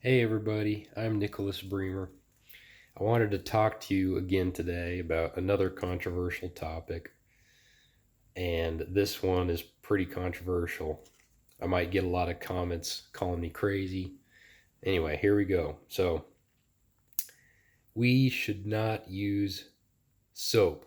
Hey everybody, I'm Nicholas Bremer. I wanted to talk to you again today about another controversial topic, and this one is pretty controversial. I might get a lot of comments calling me crazy. Anyway, here we go. So, we should not use soap,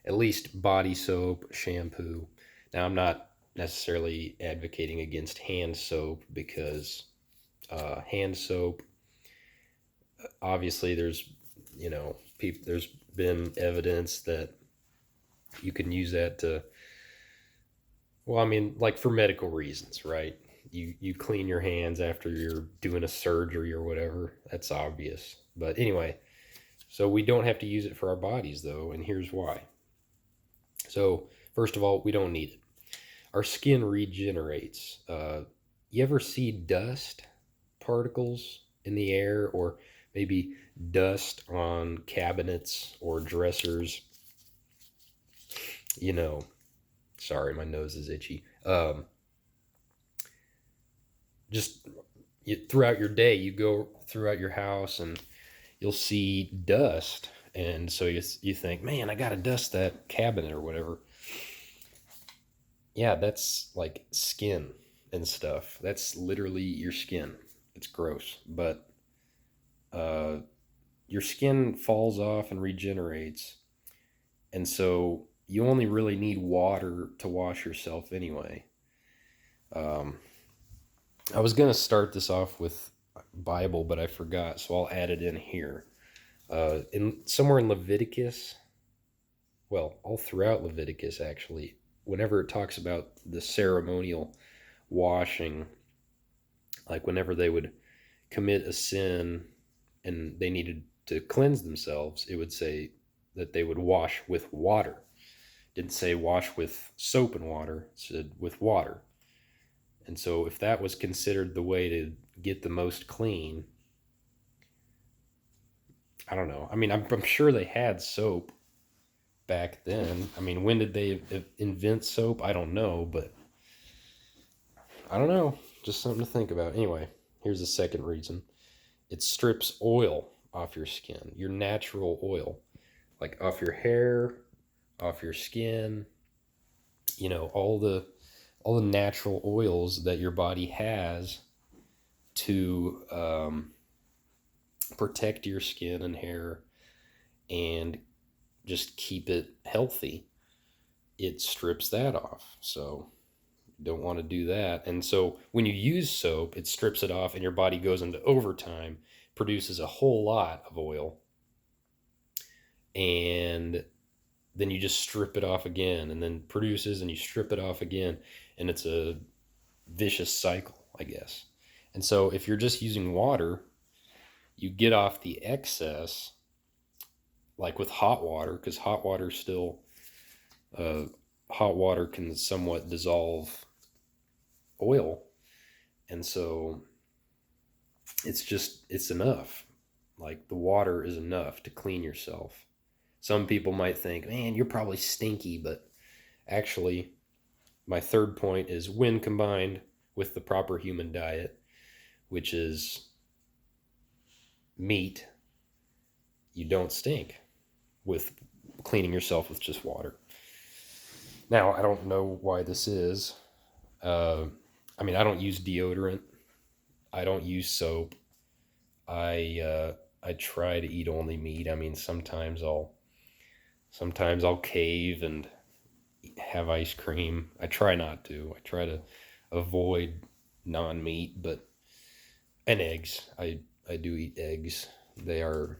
at least body soap, shampoo. Now, I'm not necessarily advocating against hand soap because hand soap, obviously, there's been evidence that you can use that to, well, I mean, like for medical reasons, right? You clean your hands after you're doing a surgery or whatever. That's obvious. But anyway, so we don't have to use it for our bodies though, and here's why. So first of all, we don't need it. Our skin regenerates. You ever see dust particles in the air, or maybe dust on cabinets or dressers? You know, sorry, my nose is itchy. Just throughout your day, you go throughout your house and you'll see dust. And so you think, man, I got to dust that cabinet or whatever. Yeah, that's like skin and stuff. That's literally your skin. It's gross. But uh, your skin falls off and regenerates. And so you only really need water to wash yourself anyway. Um, I was going to start this off with Bible, but I forgot, so I'll add it in here. In somewhere in Leviticus, well, all throughout Leviticus, actually, whenever it talks about the ceremonial washing, like whenever they would commit a sin and they needed to cleanse themselves, it would say that they would wash with water. It didn't say wash with soap and water, it said with water. And so, if that was considered the way to get the most clean, I don't know. I mean, I'm sure they had soap back then. I mean, when did they invent soap? I don't know, but I don't know. Just something to think about. Anyway, here's the second reason: it strips oil off your skin, your natural oil, like off your hair, off your skin. All the natural oils that your body has to protect your skin and hair and just keep it healthy. It strips that off. So you don't want to do that. And so when you use soap, it strips it off and your body goes into overtime, produces a whole lot of oil, and then you just strip it off again and then produces and you strip it off again. And it's a vicious cycle, I guess. And so if you're just using water, you get off the excess, like with hot water, because uh, hot water can somewhat dissolve oil, and so it's enough. Like the water is enough to clean yourself. Some people might think, man, you're probably stinky, but actually, my third point is when combined with the proper human diet, which is meat, you don't stink with cleaning yourself with just water. Now, I don't know why this is. Uh, I mean, I don't use deodorant. I don't use soap. I try to eat only meat. I mean, sometimes I'll cave and have ice cream. I try not to. I try to avoid non-meat, but and eggs. I do eat eggs. They are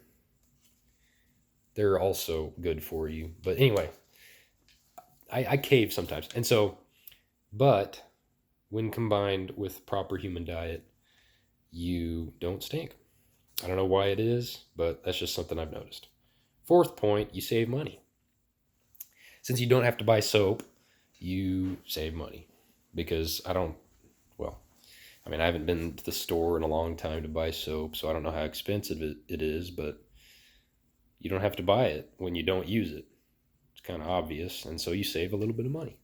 they're also good for you. But anyway, I cave sometimes, and so but when combined with proper human diet, you don't stink. I don't know why it is, but that's just something I've noticed. Fourth point, you save money. Since you don't have to buy soap, you save money because well, I mean, I haven't been to the store in a long time to buy soap, so I don't know how expensive it is, but you don't have to buy it when you don't use it. It's kind of obvious, and so you save a little bit of money.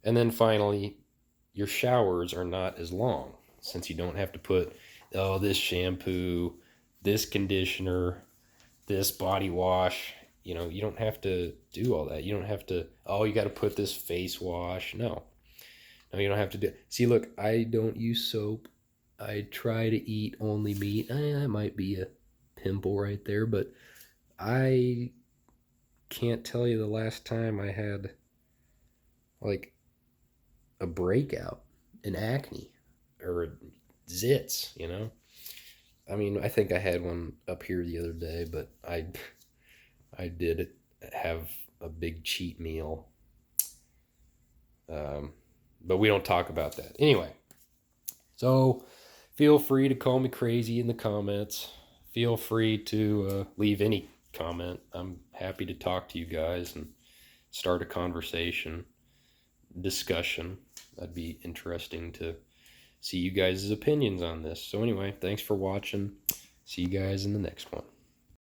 And then finally, your showers are not as long since you don't have to put, oh, this shampoo, this conditioner, this body wash. You know, you don't have to do all that. You don't have to, oh, you got to put this face wash. No, no, you don't have to do. See, look, I don't use soap. I try to eat only meat. That might be a pimple right there, but I can't tell you the last time I had like a breakout, an acne, or zits, you know? I mean, I think I had one up here the other day, but I did have a big cheat meal. Um, but we don't talk about that. Anyway, so feel free to call me crazy in the comments. Feel free to leave any comment. I'm happy to talk to you guys and start a conversation, discussion. That'd be interesting to see you guys' opinions on this. So, anyway, thanks for watching. See you guys in the next one.